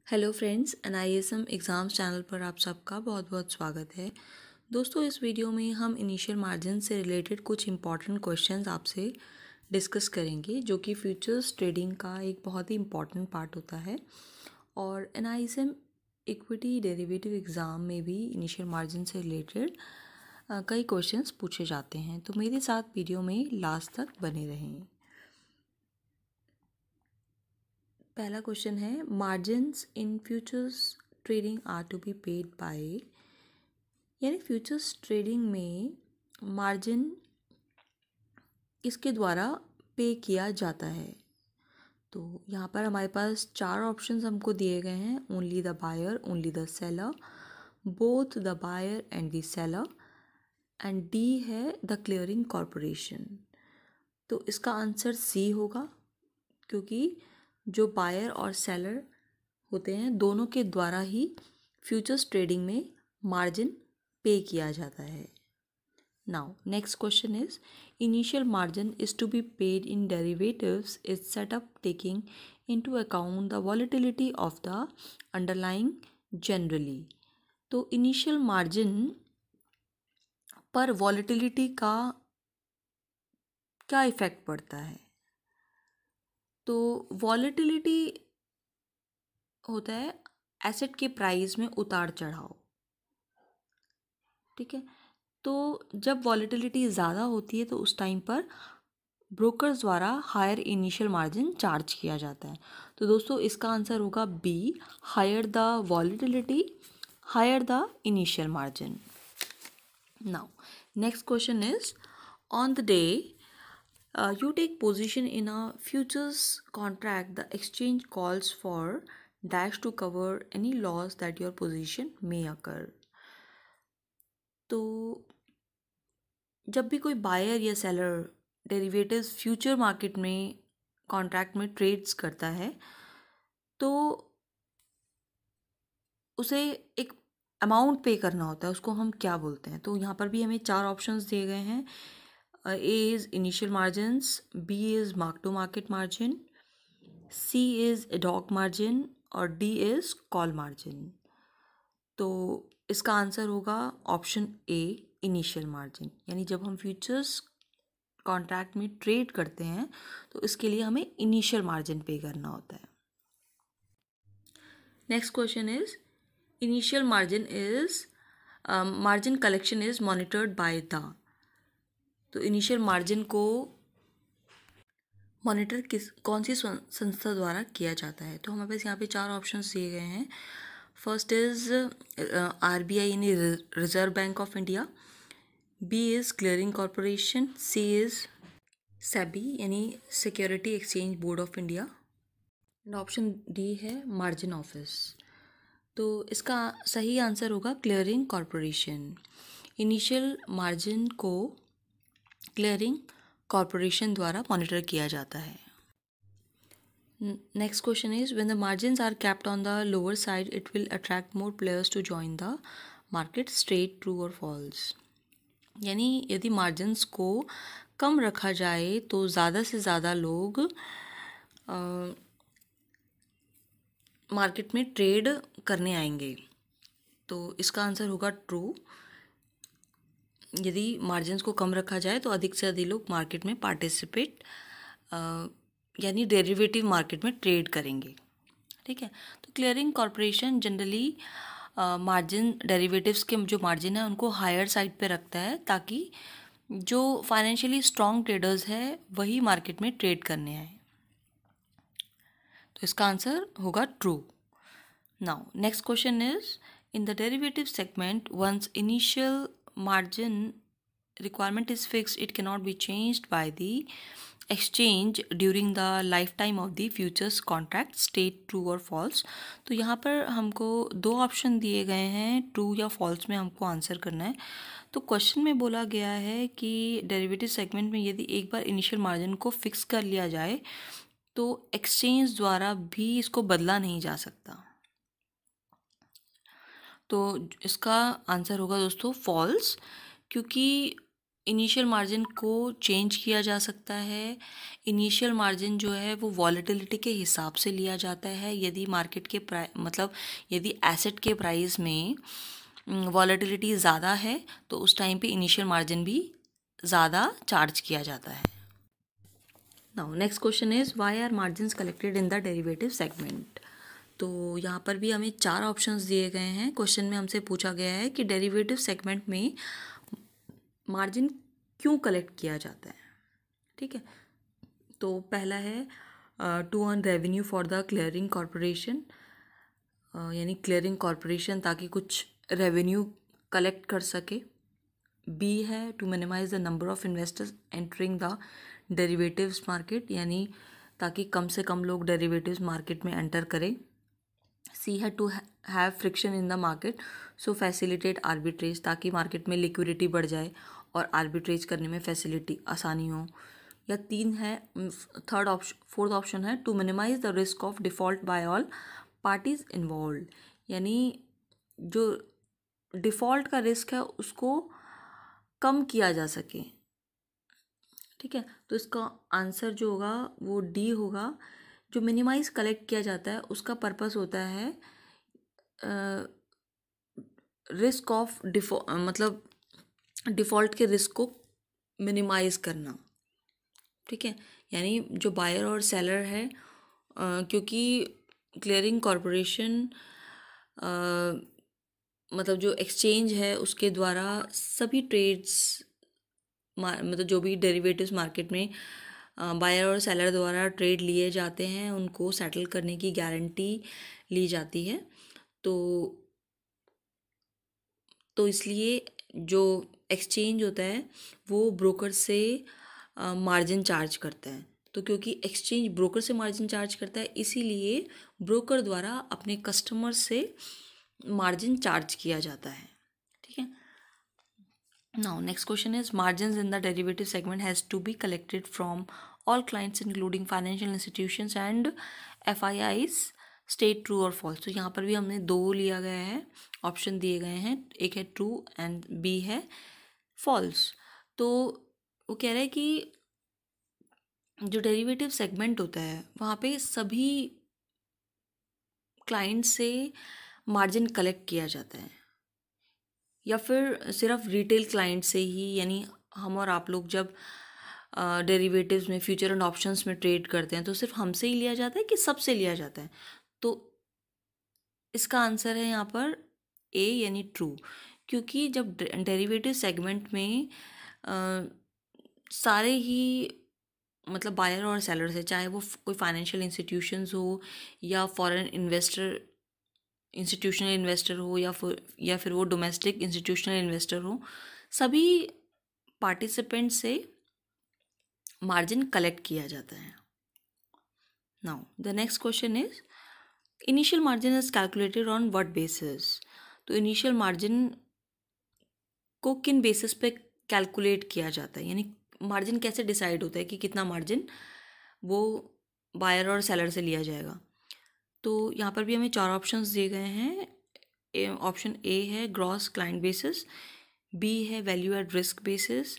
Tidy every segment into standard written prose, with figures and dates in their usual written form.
Hello friends, NISM exams channel पर आप सबका बहुत बहुत स्वागत है। दोस्तों, इस वीडियो में हम इनिशियल मार्जिन से रिलेटेड कुछ इंपॉर्टेंट क्वेश्चंस आपसे डिस्कस करेंगे, जो कि फ्यूचर्स ट्रेडिंग का एक बहुत ही इम्पॉर्टेंट पार्ट होता है। और एनआईएसएम इक्विटी डेरिवेटिव एग्ज़ाम में भी इनिशियल मार्जिन से रिलेटेड कई क्वेश्चंस पूछे जाते हैं, तो मेरे साथ वीडियो में लास्ट तक बने रहें। पहला क्वेश्चन है, margins in futures trading are to be paid by, यानी फ्यूचर्स ट्रेडिंग में मार्जिन इसके द्वारा पे किया जाता है। तो यहाँ पर हमारे पास चार ऑप्शंस हमको दिए गए हैं, only the buyer, only the seller, both the buyer and the seller, and D है द क्लियरिंग कॉरपोरेशन। तो इसका आंसर सी होगा, क्योंकि जो बायर और सेलर होते हैं दोनों के द्वारा ही फ्यूचर्स ट्रेडिंग में मार्जिन पे किया जाता है। Now next question is, initial margin is to be paid in derivatives is set up taking into account the volatility of the underlying generally. तो इनिशियल मार्जिन पर वॉलेटिलिटी का क्या effect पड़ता है? तो वॉलेटिलिटी होता है एसेट के प्राइस में उतार चढ़ाव। ठीक है, तो जब वॉलेटिलिटी ज़्यादा होती है तो उस टाइम पर ब्रोकर्स द्वारा हायर इनिशियल मार्जिन चार्ज किया जाता है। तो दोस्तों, इसका आंसर होगा B, higher the volatility, higher the initial margin. Now next question is, on the day you take position in a futures contract, the exchange calls for dash to cover any loss that your position may occur. तो जब भी कोई buyer या seller derivatives future market में contract में trades करता है, तो उसे एक अमाउंट पे करना होता है, उसको हम क्या बोलते हैं? तो यहाँ पर भी हमें चार ऑप्शंस दिए गए हैं। A is initial margins, B is mark to market margin, C is ad hoc margin और डी इज़ कॉल मार्जिन। तो इसका आंसर होगा ऑप्शन ए, इनिशियल मार्जिन। यानी जब हम फ्यूचर्स कॉन्ट्रैक्ट में ट्रेड करते हैं तो इसके लिए हमें इनिशियल मार्जिन पे करना होता है। Next question is, initial margin is margin collection is monitored by the. तो इनिशियल मार्जिन को मॉनिटर कौन सी संस्था द्वारा किया जाता है? तो हमारे पास यहाँ पे चार ऑप्शंस दिए गए हैं। फर्स्ट इज आरबीआई यानी Reserve Bank of India, B is clearing corporation, C is SEBI यानी Security Exchange Board of India, and option D है मार्जिन ऑफिस। तो इसका सही आंसर होगा क्लियरिंग कॉरपोरेशन। इनिशियल मार्जिन को क्लियरिंग कॉरपोरेशन द्वारा मॉनिटर किया जाता है। Next question is, when the margins are capped on the lower side it will attract more players to join the market, straight, true और फॉल्स। यानी यदि मार्जिन्स को कम रखा जाए तो ज़्यादा से ज़्यादा लोग मार्केट में ट्रेड करने आएंगे। तो इसका आंसर होगा ट्रू। यदि मार्जिन्स को कम रखा जाए तो अधिक से अधिक लोग मार्केट में पार्टिसिपेट यानी डेरिवेटिव मार्केट में ट्रेड करेंगे। ठीक है, तो clearing corporation generally margin derivatives के जो मार्जिन है उनको हायर साइड पे रखता है, ताकि जो फाइनेंशियली स्ट्रॉन्ग ट्रेडर्स है वही मार्केट में ट्रेड करने आए। तो इसका आंसर होगा true. Now next question is, in the derivative segment, once initial margin requirement is fixed, it cannot be changed by the exchange during the lifetime of the futures contract, state true or false। तो यहाँ पर हमको दो option दिए गए हैं, true या false में हमको आंसर करना है। तो क्वेश्चन में बोला गया है कि डेरिवेटिव सेगमेंट में यदि एक बार इनिशियल मार्जिन को फिक्स कर लिया जाए तो एक्सचेंज द्वारा भी इसको बदला नहीं जा सकता। तो इसका आंसर होगा दोस्तों फॉल्स, क्योंकि इनिशियल मार्जिन को चेंज किया जा सकता है। इनिशियल मार्जिन जो है वो वॉलेटिलिटी के हिसाब से लिया जाता है। यदि मार्केट के मतलब यदि एसेट के प्राइस में वॉलेटिलिटी ज़्यादा है तो उस टाइम पे इनिशियल मार्जिन भी ज़्यादा चार्ज किया जाता है। Now next question is why are margins collected in the derivative segment. तो यहाँ पर भी हमें 4 ऑप्शंस दिए गए हैं। क्वेश्चन में हमसे पूछा गया है कि डेरिवेटिव सेगमेंट में मार्जिन क्यों कलेक्ट किया जाता है। ठीक है, तो पहला है to earn revenue for the clearing corporation, यानी क्लियरिंग कॉरपोरेशन ताकि कुछ रेवेन्यू कलेक्ट कर सके। बी है to minimise the number of investors entering the derivatives market, यानी ताकि कम से कम लोग डेरिवेटिव्स मार्केट में एंटर करें। सी है to have friction in the market so facilitate arbitrage, ताकि मार्केट में लिक्विडिटी बढ़ जाए और आर्बिट्रेज करने में फैसिलिटी आसानी हो। या 3 है फोर्थ ऑप्शन है to minimise the risk of default by all parties involve, यानी जो डिफ़ॉल्ट का रिस्क है उसको कम किया जा सके। ठीक है, तो इसका आंसर जो होगा वो डी होगा। जो मिनिमाइज कलेक्ट किया जाता है उसका पर्पस होता है रिस्क ऑफ मतलब डिफ़ॉल्ट के रिस्क को मिनिमाइज करना। ठीक है, यानी जो बायर और सेलर है, क्योंकि क्लियरिंग कॉरपोरेशन मतलब जो एक्सचेंज है उसके द्वारा सभी ट्रेड्स मतलब जो भी डेरिवेटिव्स मार्केट में बायर और सेलर द्वारा ट्रेड लिए जाते हैं उनको सेटल करने की गारंटी ली जाती है। तो इसलिए जो एक्सचेंज होता है वो ब्रोकर से मार्जिन चार्ज करता है। तो क्योंकि एक्सचेंज ब्रोकर से मार्जिन चार्ज करता है इसीलिए ब्रोकर द्वारा अपने कस्टमर से मार्जिन चार्ज किया जाता है। ठीक है, now next question is margins in the derivative segment has to be collected from all clients including financial institutions and FIIs, state true और फॉल्स। तो यहाँ पर भी हमने 2 लिया गया है, ऑप्शन दिए गए हैं, एक है ट्रू एंड बी है फॉल्स। तो वो कह रहा है कि जो डेरिवेटिव सेगमेंट होता है वहाँ पे सभी क्लाइंट से मार्जिन कलेक्ट किया जाता है, या फिर सिर्फ रिटेल क्लाइंट से ही, यानी हम और आप लोग जब डेरिवेटिव्स में फ्यूचर एंड ऑप्शंस में ट्रेड करते हैं तो सिर्फ हमसे ही लिया जाता है कि सबसे लिया जाता है। तो इसका आंसर है यहाँ पर ए यानी ट्रू, क्योंकि जब डेरिवेटिव सेगमेंट में सारे ही मतलब बायर और सेलर्स है, चाहे वो कोई फाइनेंशियल इंस्टीट्यूशंस हो या फॉरेन इंस्टीट्यूशनल इन्वेस्टर हो या फिर वो डोमेस्टिक इंस्टीट्यूशनल इन्वेस्टर हो, सभी पार्टिसिपेंट से मार्जिन कलेक्ट किया जाता है। Now the next question is initial margin is calculated on what basis. तो इनिशियल मार्जिन को किन बेसिस पे कैलकुलेट किया जाता है, यानी मार्जिन कैसे डिसाइड होता है कि कितना मार्जिन वो बायर और सेलर से लिया जाएगा। तो यहाँ पर भी हमें 4 ऑप्शंस दिए गए हैं। ऑप्शन ए है ग्रॉस क्लाइंट बेसिस, बी है value at risk basis,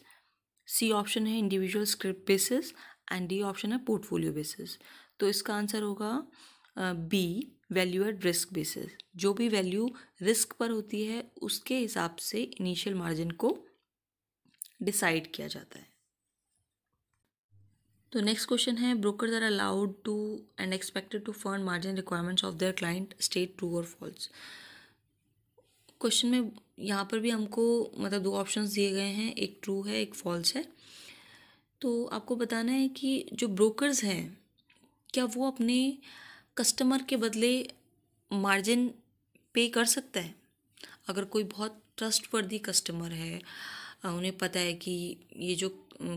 C option है individual script basis and D option है पोर्टफोलियो बेसिस। तो इसका आंसर होगा B value at risk basis. जो भी वैल्यू रिस्क पर होती है उसके हिसाब से इनिशियल मार्जिन को डिसाइड किया जाता है। तो नेक्स्ट क्वेश्चन है brokers are allowed to and expected to fund margin requirements of their client, state true और फॉल्स। क्वेश्चन में यहाँ पर भी हमको मतलब 2 ऑप्शंस दिए गए हैं, एक ट्रू है एक फॉल्स है। तो आपको बताना है कि जो ब्रोकर्स हैं क्या वो अपने कस्टमर के बदले मार्जिन पे कर सकता है। अगर कोई बहुत ट्रस्टवर्दी कस्टमर है, उन्हें पता है कि ये जो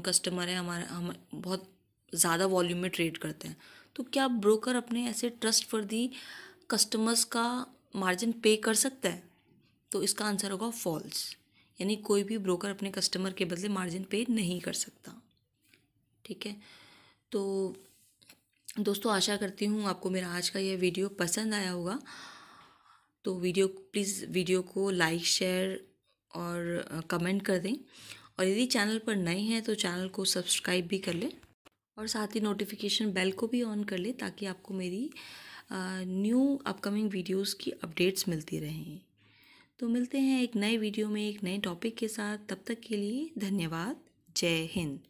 कस्टमर है हम बहुत ज़्यादा वॉल्यूम में ट्रेड करते हैं, तो क्या ब्रोकर अपने ऐसे ट्रस्टवर्दी कस्टमर्स का मार्जिन पे कर सकता है। तो इसका आंसर होगा फॉल्स, यानी कोई भी ब्रोकर अपने कस्टमर के बदले मार्जिन पे नहीं कर सकता। ठीक है, तो दोस्तों आशा करती हूँ आपको मेरा आज का यह वीडियो पसंद आया होगा। तो प्लीज़ वीडियो को लाइक शेयर और कमेंट कर दें और यदि चैनल पर नए हैं तो चैनल को सब्सक्राइब भी कर लें और साथ ही नोटिफिकेशन बेल को भी ऑन कर लें ताकि आपको मेरी न्यू अपकमिंग वीडियोस की अपडेट्स मिलती रहें। तो मिलते हैं एक नए वीडियो में एक नए टॉपिक के साथ। तब तक के लिए धन्यवाद। जय हिंद।